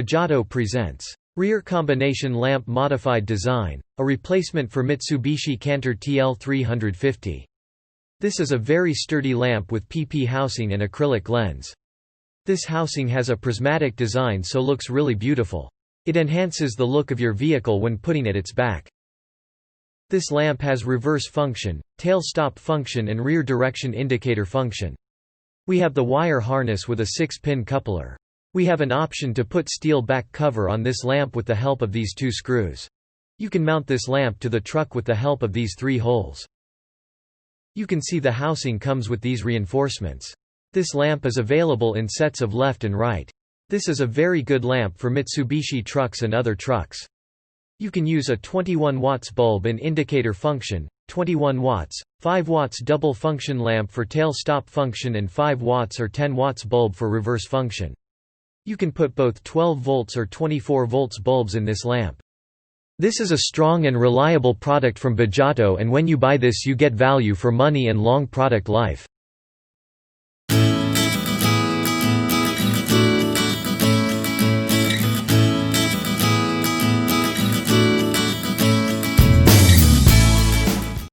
Bajato Presents. Rear combination lamp modified design, a replacement for Mitsubishi Canter TL 350. This is a very sturdy lamp with PP housing and acrylic lens. This housing has a prismatic design so looks really beautiful. It enhances the look of your vehicle when putting it its back. This lamp has reverse function, tail stop function and rear direction indicator function. We have the wire harness with a 6-pin coupler. We have an option to put steel back cover on this lamp with the help of these 2 screws. You can mount this lamp to the truck with the help of these 3 holes. You can see the housing comes with these reinforcements. This lamp is available in sets of left and right. This is a very good lamp for Mitsubishi trucks and other trucks. You can use a 21 watts bulb and indicator function, 21 watts, 5 watts double function lamp for tail stop function and 5 watts or 10 watts bulb for reverse function. You can put both 12 volts or 24 volts bulbs in this lamp. This is a strong and reliable product from Bajato, and when you buy this you get value for money and long product life.